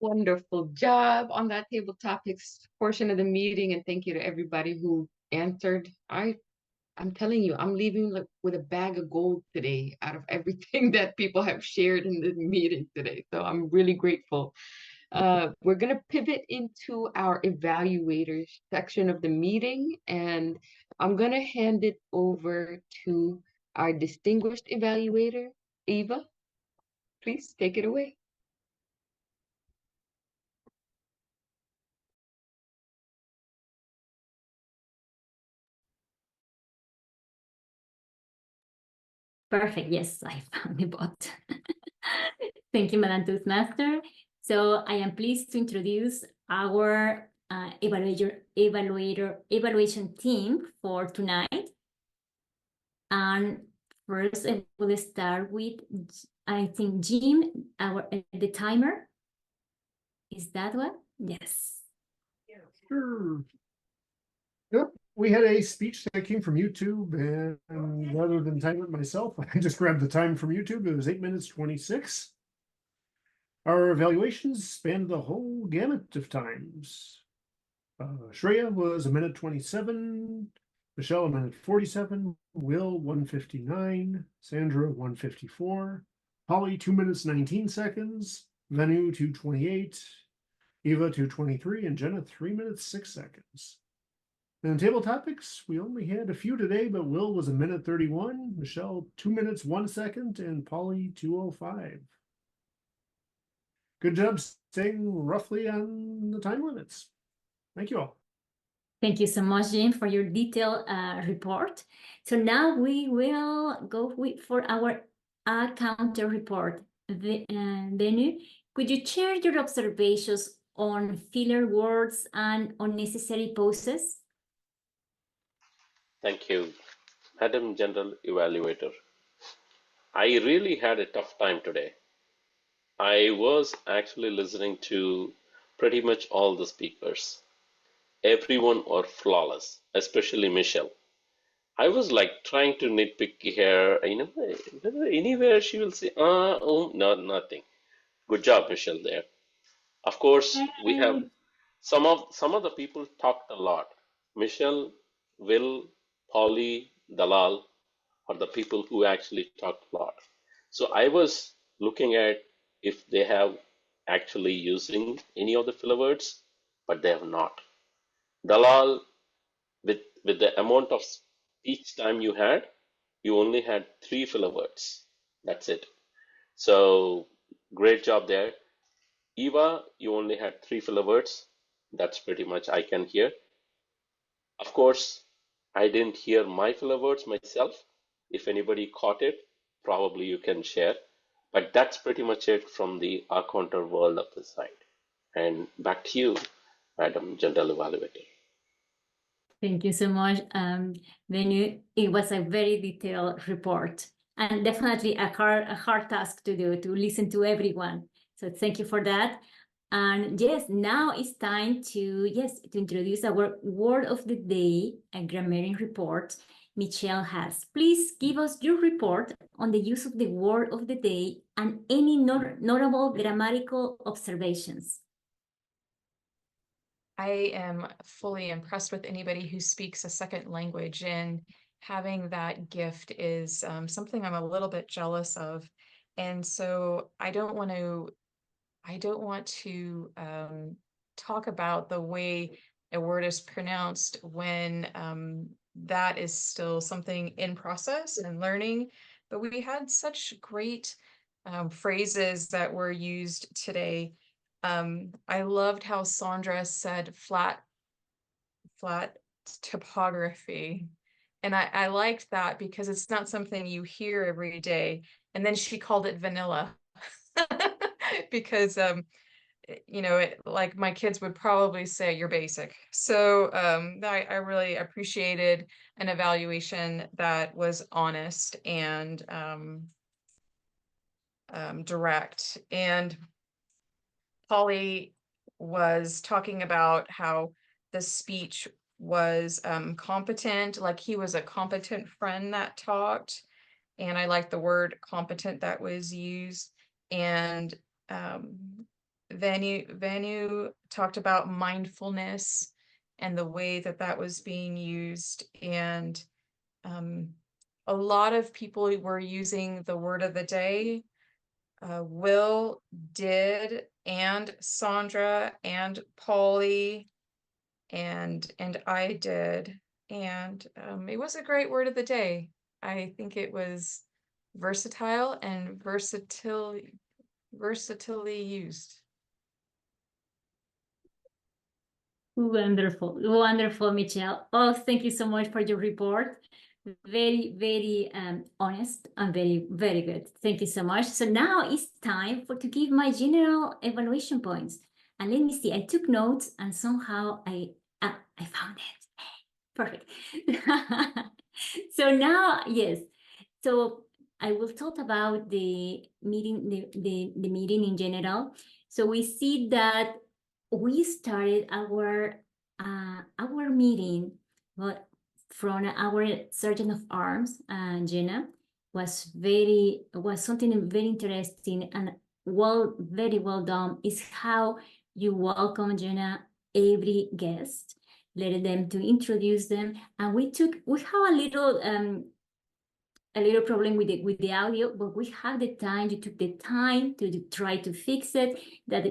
Wonderful job on that table topics portion of the meeting, and thank you to everybody who answered. I'm telling you, I'm leaving with a bag of gold today out of everything that people have shared in this meeting today. So I'm really grateful. We're going to pivot into our evaluators section of the meeting, and I'm going to hand it over to our distinguished evaluator, Eva. Please take it away. Perfect. Yes, I found the bot. Thank you, Madam Toastmaster. So I am pleased to introduce our evaluation team for tonight. And first, I will start with, I think, Jim, the timer. Is that one? Yes. Yeah, sure. Yep. We had a speech that came from YouTube, and rather than time it myself, I just grabbed the time from YouTube. It was 8 minutes 26. Our evaluations spanned the whole gamut of times. Shreya was 1 minute 27, Michelle 1 minute 47, Will 1:59, Sandra 1:54, Holly 2 minutes 19 seconds, Venu 2:28, Eva 2:23, and Jenna 3 minutes 6 seconds. And table topics, we only had a few today, but Will was 1 minute 31, Michelle 2 minutes 1 second, and Polly 2:05. Good job staying roughly on the time limits. Thank you all. Thank you so much, Jim, for your detailed report. So now we will go for our counter report. Venu, could you share your observations on filler words and unnecessary pauses? Thank you, Madam General Evaluator. I really had a tough time today. I was actually listening to pretty much all the speakers. Everyone were flawless, especially Michelle. I was like trying to nitpick here, anywhere she will say, no, nothing. Good job, Michelle, there. Of course, we have some of the people talked a lot. Michelle, Will, Polly, Dalal are the people who actually talked a lot. So I was looking at if they have actually using any of the filler words, but they have not. Dalal, with the amount of speech time you had, you only had 3 filler words. That's it. So great job there. Eva, you only had 3 filler words. That's pretty much I can hear. Of course, I didn't hear my filler words myself. If anybody caught it, probably you can share. But that's pretty much it from the Arconter world of the site. And back to you, Madam General Evaluator. Thank you so much, Venu. It was a very detailed report and definitely a hard task to do, to listen to everyone. So thank you for that. And yes, now it's time to introduce our word of the day, a grammarian report Michelle has. Please give us your report on the use of the word of the day and any notable grammatical observations. I am fully impressed with anybody who speaks a second language, and having that gift is something I'm a little bit jealous of. And so I don't want to talk about the way a word is pronounced when that is still something in process and learning. But we had such great phrases that were used today. I loved how Sandra said flat topography. And I liked that because it's not something you hear every day. And then she called it vanilla because, you know, like my kids would probably say you're basic. So I really appreciated an evaluation that was honest and direct. And Polly was talking about how the speech was competent, like he was a competent friend that talked. And I like the word competent that was used. And Vanu talked about mindfulness and the way that that was being used. And a lot of people were using the word of the day. Will, did, and Sandra, and Polly, and I did. And it was a great word of the day. I think it was versatile and versatilely used. Wonderful, wonderful, Michelle. Oh, thank you so much for your report. Very, very honest and very, very good. Thank you so much. So now it's time to give my general evaluation points. And let me see, I took notes and somehow I found it. Perfect. So now, yes. So I will talk about the meeting, the meeting in general. So we see that we started our meeting, but from our sergeant of arms, Jenna, was something very interesting and very well done. Is how you welcome, Jenna, every guest, let them to introduce them, and we have a little problem with the audio, but we have the time. You took the time to try to fix it. That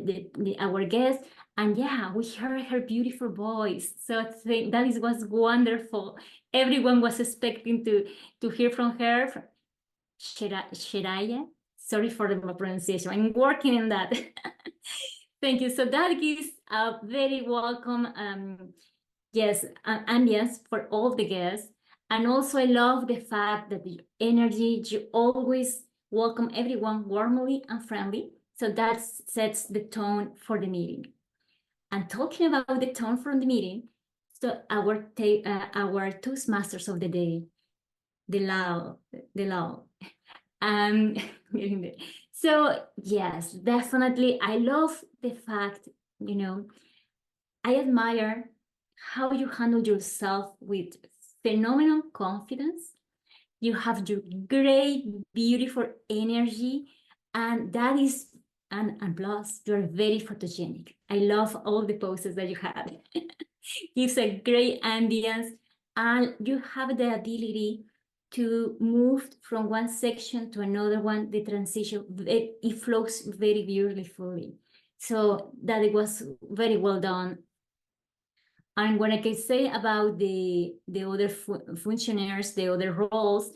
our guest, and yeah, we heard her beautiful voice. So I think that was wonderful. Everyone was expecting to hear from her. Shiraya. Sorry for the pronunciation. I'm working on that. Thank you. So that gives a very welcome, ambience for all the guests. And also I love the fact that the energy, you always welcome everyone warmly and friendly. So that sets the tone for the meeting. And talking about the tone for the meeting, so our Toastmasters of the day, the lull. So yes, definitely. I love the fact, I admire how you handle yourself with phenomenal confidence. You have your great, beautiful energy, and that is And plus, you're very photogenic. I love all the poses that you have. Gives a great ambience, and you have the ability to move from one section to another one. The transition, it flows very beautifully. So that it was very well done. And what I can say about the other functionaries, the other roles,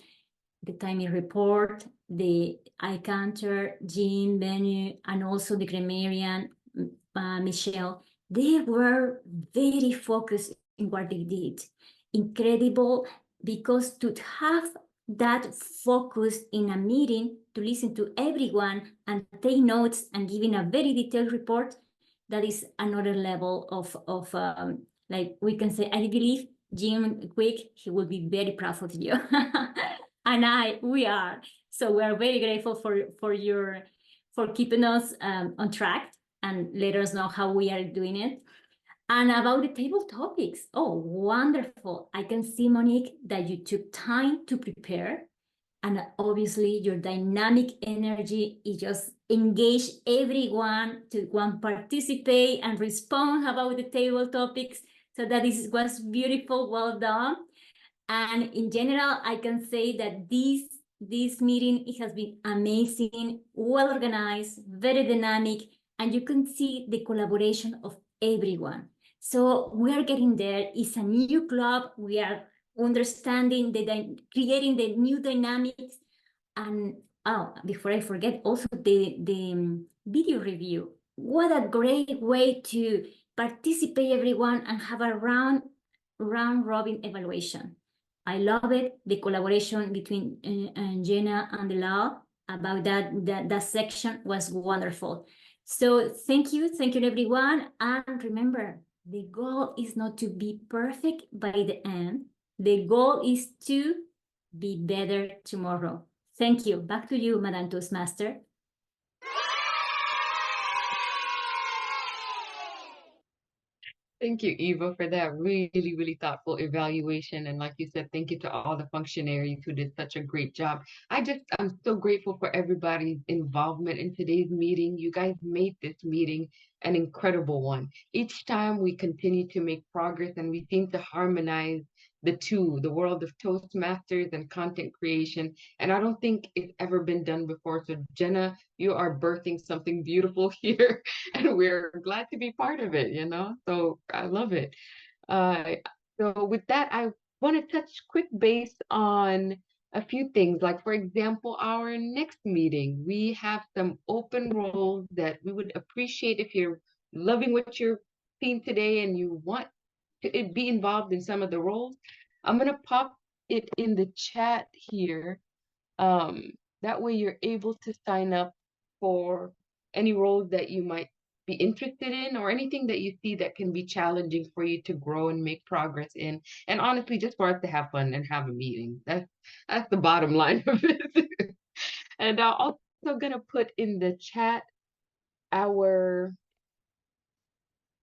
the timing report, the eye counter, Jean, Benny, and also the grammarian, Michelle, they were very focused in what they did. Incredible, because to have that focus in a meeting, to listen to everyone and take notes and giving a very detailed report, that is another level of like we can say, I believe Jim Quick, he will be very proud of you. And we are. So we are very grateful for keeping us on track and let us know how we are doing it. And about the table topics, oh, wonderful. I can see, Monique, that you took time to prepare. And obviously your dynamic energy is just engage everyone to one participate and respond about the table topics. So that was beautiful, well done. And in general, I can say that this meeting, it has been amazing, well organized, very dynamic, and you can see the collaboration of everyone. So we are getting there. It's a new club. We are understanding creating the new dynamics. And before I forget, also the video review. What a great way to participate everyone and have a round robin evaluation. I love it. The collaboration between Jenna and the law about that section was wonderful. So thank you everyone. And remember, the goal is not to be perfect by the end. The goal is to be better tomorrow. Thank you. Back to you, Madam Toastmaster. Thank you, Eva, for that really, really thoughtful evaluation. And like you said, thank you to all the functionaries who did such a great job. I'm so grateful for everybody's involvement in today's meeting. You guys made this meeting an incredible one. Each time we continue to make progress and we seem to harmonize the two, the world of Toastmasters and content creation. And I don't think it's ever been done before. So Jenna, you are birthing something beautiful here, and we're glad to be part of it, you know? So I love it. So with that, I want to touch quick base on a few things. Like, for example, our next meeting, we have some open roles that we would appreciate if you're loving what you're seeing today and you want to be involved in some of the roles. I'm going to pop it in the chat here. That way you're able to sign up for any roles that you might be interested in, or anything that you see that can be challenging for you to grow and make progress in. And honestly, just for us to have fun and have a meeting. That's the bottom line of it. And I'm also going to put in the chat our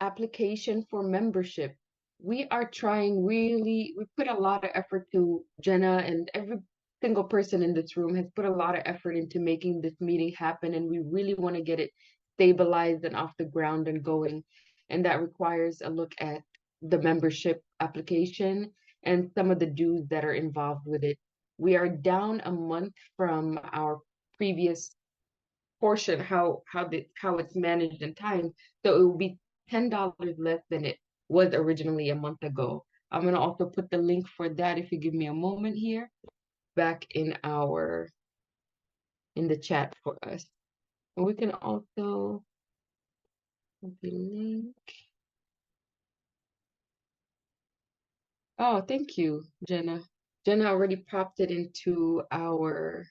application for membership. We are trying we put a lot of effort to Jenna, and every single person in this room has put a lot of effort into making this meeting happen, and we really want to get it stabilized and off the ground and going. And that requires a look at the membership application and some of the dues that are involved with it. We are down a month from our previous portion, how it's managed in time. So it will be $10 less than it was originally a month ago. I'm gonna also put the link for that, if you give me a moment here, back in the chat for us. And we can also put the link. Oh, thank you, Jenna. Jenna already popped it into our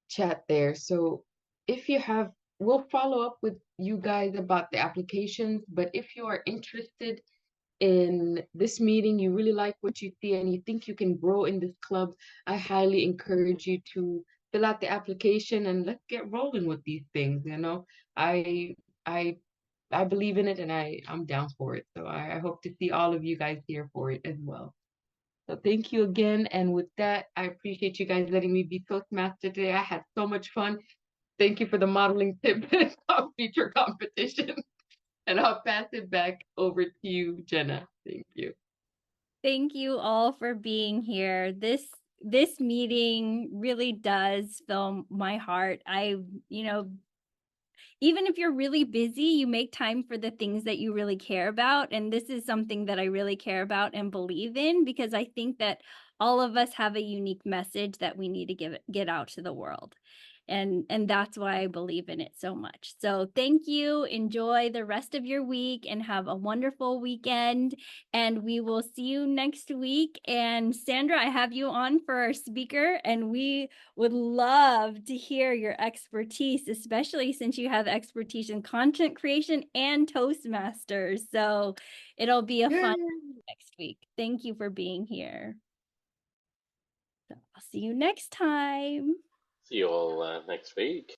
chat there. So if you have, we'll follow up with you guys about the applications, but if you are interested in this meeting, you really like what you see and you think you can grow in this club, I highly encourage you to fill out the application and let's get rolling with these things. You know, I believe in it, and I'm down for it. So I hope to see all of you guys here for it as well. So thank you again. And with that, I appreciate you guys letting me be Toastmaster today. I had so much fun. Thank you for the modeling tip of feature competition. And I'll pass it back over to you, Jenna. Thank you. Thank you all for being here. This meeting really does fill my heart. Even if you're really busy, you make time for the things that you really care about. And this is something that I really care about and believe in, because I think that all of us have a unique message that we need to get out to the world. And that's why I believe in it so much. So thank you. Enjoy the rest of your week and have a wonderful weekend. And we will see you next week. And Sandra, I have you on for our speaker, and we would love to hear your expertise, especially since you have expertise in content creation and Toastmasters. So it'll be a fun next week. Thank you for being here. So I'll see you next time. See you all next week.